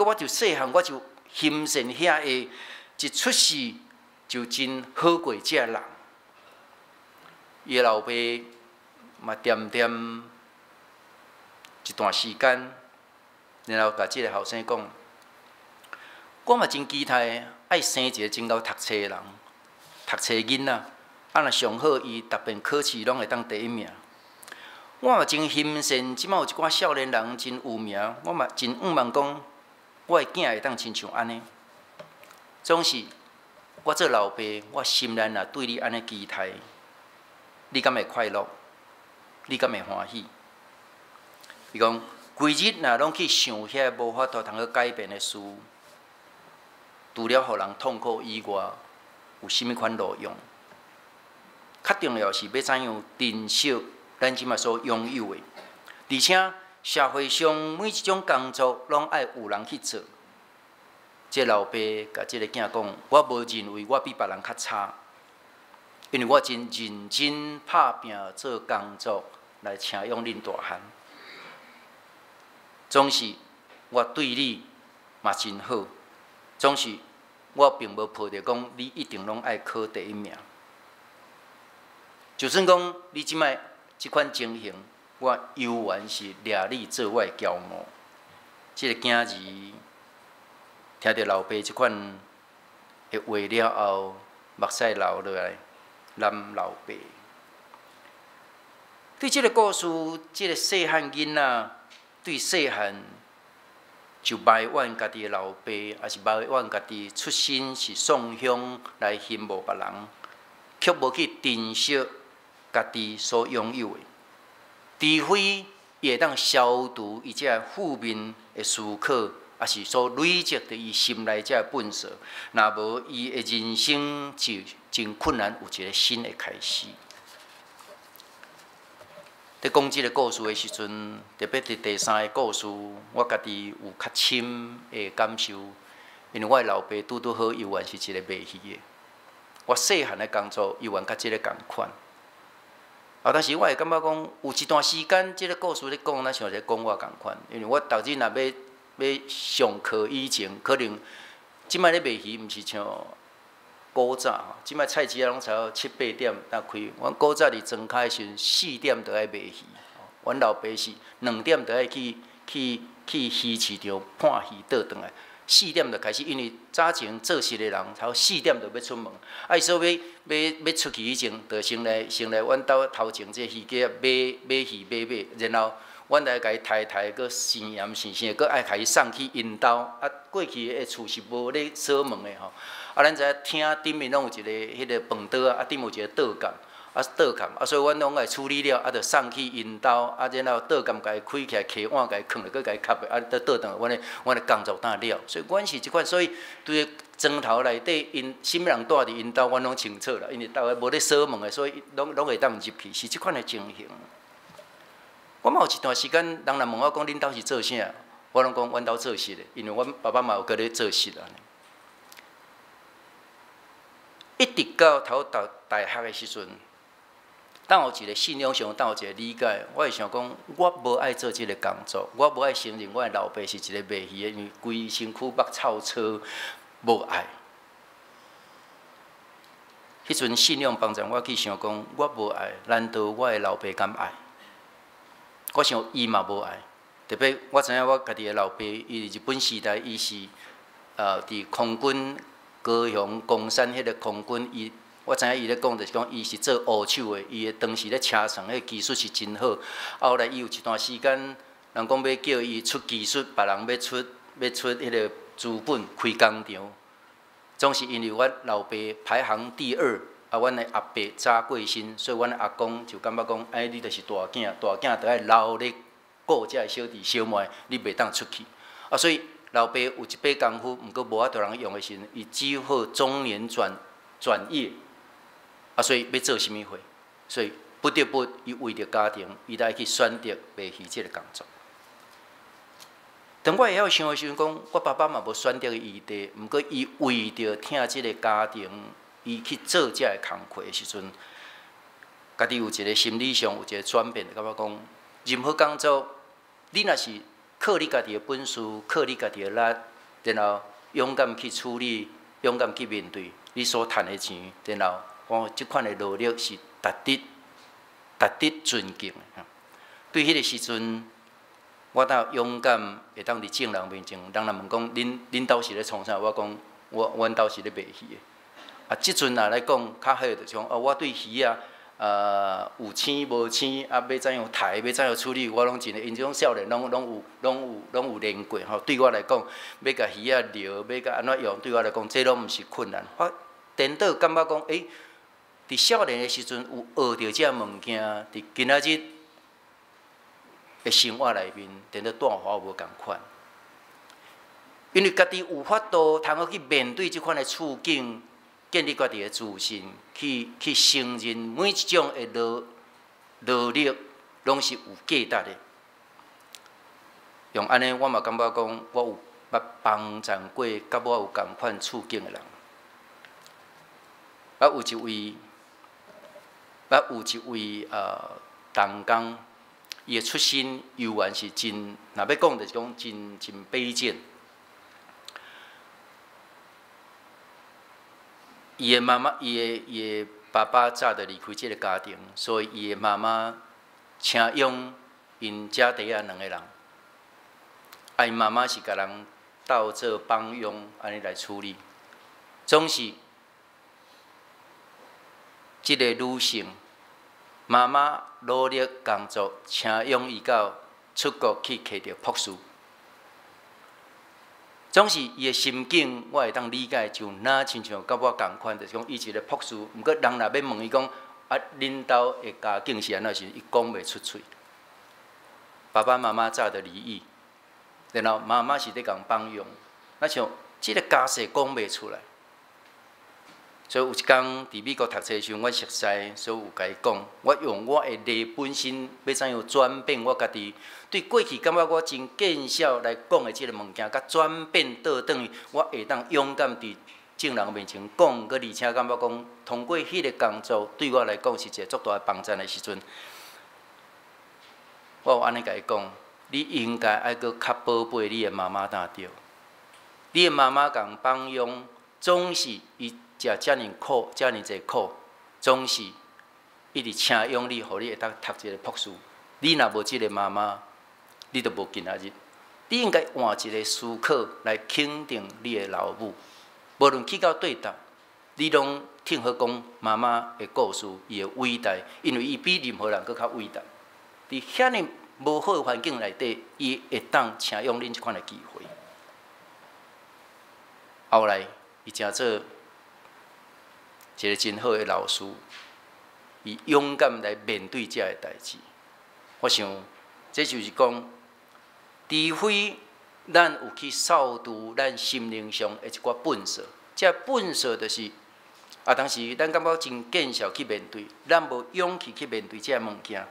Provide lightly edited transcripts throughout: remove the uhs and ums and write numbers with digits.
过我就细汉我就欣赏遐个一出世就真好过这人。伊个老爸嘛点点一段时间，然后甲即个后生讲：我嘛真期待爱生一个真够读册的人，读册囡仔，啊若上好，伊逐遍考试拢会当第一名。我嘛真欣赏，即摆有一寡少年人真有名，我嘛真仰望讲，我的囝会当亲像安尼。总是我做老爸，我心内若对你安尼期待，你敢会快乐？你敢会欢喜？伊讲，规日若拢去想遐无法度通去改变的事，除了互人痛苦以外，有甚物款路用？较重要是要怎样珍惜咱即马所拥有的，而且社会上每一种工作拢爱有人去做。这老爸甲这个囝讲，我无认为我比别人较差，因为我真认真拍拼做工作来请养恁大汉。总是我对你嘛真好，总是我并无抱着讲你一定拢爱考第一名。就算讲你即摆即款情形，我犹原是掠你做我的骄傲。即个囝儿听着老爸即款的话了后，目屎流落来，揽老爸。对即个故事，即个细汉囡仔对细汉就埋怨家己的老爸，也是埋怨家己出身是送乡来羡慕别人，却无去珍惜家己所拥有的。除非伊会当消除伊这负面的思考，也是所累积伫伊心内这本色，若无伊的人生就真困难，有一个新的开始。在讲即个故事的时阵，特别伫第三个故事，我家己有较深的感受，因为我的老爸拄拄好，犹原是一个卖鱼的。我细汉的工作犹原甲即个共款。但是我会感觉讲，有一段时间，即个故事咧讲，咱像在讲我共款，因为我逐日若要上课以前，可能即摆咧卖鱼，毋是像古早吼，即摆菜市啊拢差不多7、8点才开。阮古早伫庄脚的时阵，4点就爱卖鱼。阮老爸是2点就爱去鱼市场判鱼倒转来，4点就开始，因为早前做事的人，差不多4点就要出门。所以要出去以前，就先来阮兜头前这鱼架买鱼，然后阮来甲伊抬，搁生盐生，搁爱甲伊送去因兜。过去的厝是无咧锁门的吼。咱知影厅顶面拢有一个迄个饭桌顶有一个倒监，所以阮拢爱处理了，就送去因兜，然后倒监甲伊开起来，摕碗甲伊放落，搁甲伊吸的，倒转来，阮的工作当了。所以阮是即款，所以对庄头内底因什么人住伫因兜，阮拢清楚啦。因为大家无咧锁门的，所以拢会当入去，是即款的情形。我嘛有一段时间，人若问我讲恁兜是做啥，我拢讲阮兜做事的，因为阮爸爸嘛有搁咧做事安尼。一直到头读大学的时阵，当有一个信仰上，当有一个理解，我会想讲，我无爱做即个工作，我无爱承认我的老爸是一个卖鱼的，因为规身躯目臭臭，无爱。迄阵信仰帮助我去想讲，我无爱，难道我的老爸敢爱？我想伊嘛无爱，特别我知影我家己的老爸，伊日本时代，伊是伫空军。高雄公山迄个空军，我知影伊咧讲，就是讲伊是做乌手的，伊当时咧车床，迄技术是真好。后来伊有一段时间，人讲要叫伊出技术，别人要出迄个资本开工厂，总是因为阮老爸排行第2，阮的阿伯早过身，所以阮的阿公就感觉讲，你就是大囝，大囝就爱留咧顾遮小弟小妹，你袂当出去。所以。老爸有一把功夫，毋过无法度人用的时阵，伊只好中年转业，所以要做啥物货，所以不得不伊为着家庭，伊来去选择卖鱼这个工作。当我会晓想的时阵，讲我爸爸嘛无选择异地，毋过伊为着疼这个家庭，伊去做这个工课的时阵，家己有一个心理上有一个转变，感觉讲任何工作，你若是靠你家己的本事，靠你家己的力，然后勇敢去处理，勇敢去面对你所赚的钱，然后即款的努力是值得尊敬的。对迄个时阵，我当勇敢会当伫正人面前，人若问讲恁兜是咧创啥？我讲阮兜是咧卖鱼的。啊，即阵啊来讲较好，就像我对鱼啊。有青无青，啊，要怎样杀，要怎样处理，我拢真诶。因即种少年拢有练过吼。对我来讲，要甲鱼啊钓，要甲安怎用，对我来讲，这拢毋是困难。我颠倒感觉讲，伫少年诶时阵有学着遮物件，伫今仔日诶生活内面，颠倒带互我无共款。因为家己有法度，通去面对即款诶处境。建立家己的自信，去承认每一种的努力，拢是有价值的。用安尼，我嘛感觉讲，我有帮助过甲我有共款处境的人。有一位同工，伊的出身犹原是真，若要讲就是讲真卑贱。伊的妈妈，伊的爸爸早就离开这个家庭，所以伊的妈妈请养因家底下两个人。因妈妈是甲人斗做帮佣，安尼来处理。总是即个女性，妈妈努力工作，请养伊到出国去摕到博士。总是伊的心境，我会当理解，就若亲像甲我共款，就是讲伊一个博士，毋过人若要问伊讲，啊，恁兜的家境是安怎时，伊讲袂出嘴。爸爸妈妈早就离异，然后妈妈是咧共帮佣，那像即个家世讲袂出来。所以有一天伫美国读册时，我熟悉，所以有甲伊讲，我用我的力本身要怎样转变我家己对过去感觉我真见笑来讲的即个物件，甲转变倒转去，我会当勇敢伫正人面前讲，佮而且感觉讲通过迄个工作对我来讲是一个足大的帮助的时阵，我有安尼甲伊讲，你应该爱佮较宝贝你的妈妈担着，你的妈妈共帮佣，总是伊。食遮尔苦，遮尔济苦，总是一直请养你，互你会当读一个博士。你若无即个妈妈，你就无今仔日。你应该换一个思考来肯定你的老母，无论去到对答，你拢听好讲妈妈的故事，伊的伟大，因为伊比任何人搁较伟大。伫遐尼无好的环境内底，伊会当请养恁即款的机会。后来，伊诚做。一个真好的老师，伊勇敢来面对这个代志。我想，这就是讲，除非咱有去扫除咱心灵上的一寡本色，这本色就是当时咱感觉真见笑去面对，咱无勇气去面对这物件。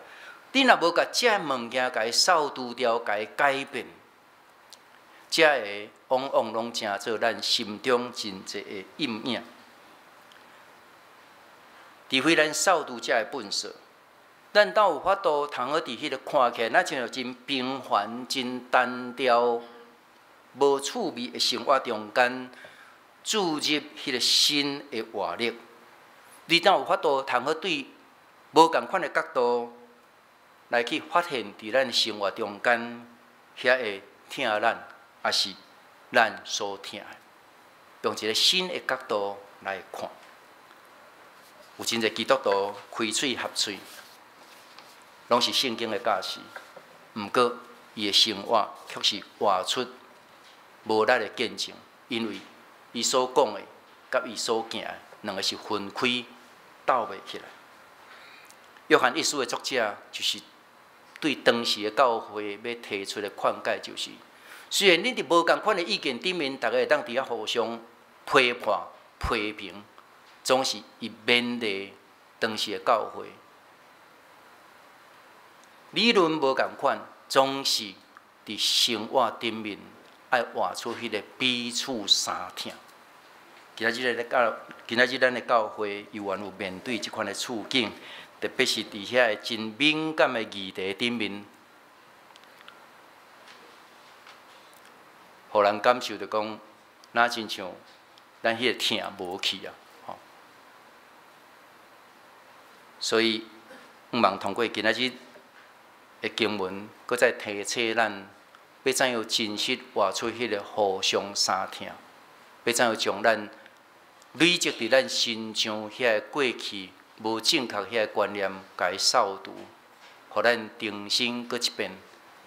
你若无甲这物件甲伊扫除掉，甲伊改变，这个往往拢成做咱心中真济的阴影。除非咱扫除遮个本色，咱当有法度通好伫迄个看起来，那像真平凡、真单调、无趣味的生活中间，注入迄个新的活力。你当有法度通好对无共款的角度来去发现伫咱生活中间遐会疼咱，也是咱所疼的，用一个新的角度来看。有真侪基督徒开嘴合嘴，拢是圣经的教士，毋过伊的生活却是活出无力的见证，因为伊所讲的甲伊所行的两个是分开斗袂起来。约翰一书的作者就是对当时的教会要提出的劝解，就是虽然恁伫无共款的意见顶面，大家会当伫遐互相批判、批评。总是伊勉励当时的教会，理论无共款，总是伫生活顶面爱活出迄个彼此相疼。今仔日咱的教会犹原有面对即款的处境，特别是伫遐真敏感的议题顶面，互人感受着讲，那亲像咱迄个疼无去啊，吼。所以，毋茫通过今仔日的经文，搁再提醒咱，要怎样真实活出迄个互相相疼，要怎样将咱累积伫咱心上遐个过去无正确遐个观念，甲伊扫除，互咱重新搁一遍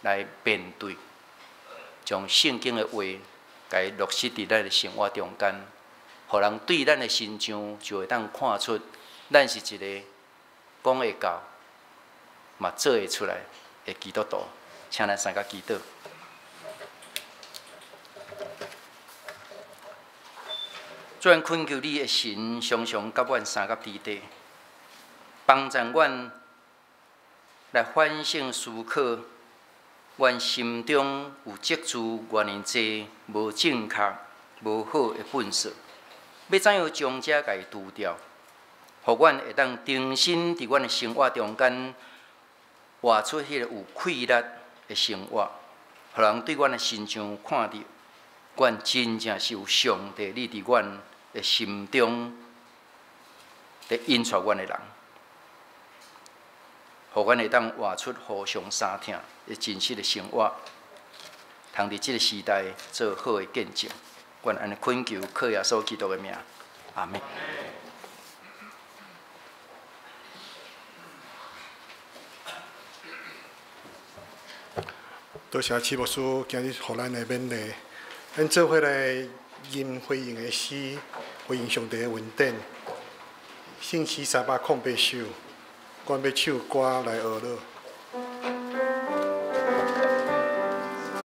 来面对，将圣经的话，甲伊落实伫咱的生活中间，互人对咱的心上就会当看出，咱是一个讲会到，嘛做会出来的基督徒。请咱三甲祈祷。主愿恳求你的神，常常甲阮三甲伫地，帮助阮来反省思考，阮心中有积聚原因济无正确、无好的本色，要怎样将这甲伊除掉，互阮会当重新伫阮的生活中间活出迄个有气力的生活，互人对阮的心上看到，阮真正是有上帝你伫阮的心中在引出阮的人，互阮会当活出互相相疼的真实的生活，通伫即个时代做好的见证。阮安尼恳求，靠耶稣基督的名，阿门。多谢齐牧师今日互咱的勉励，咱做伙来吟回应的诗，回应上帝的恩典。圣诗308首，阮要唱歌来学了。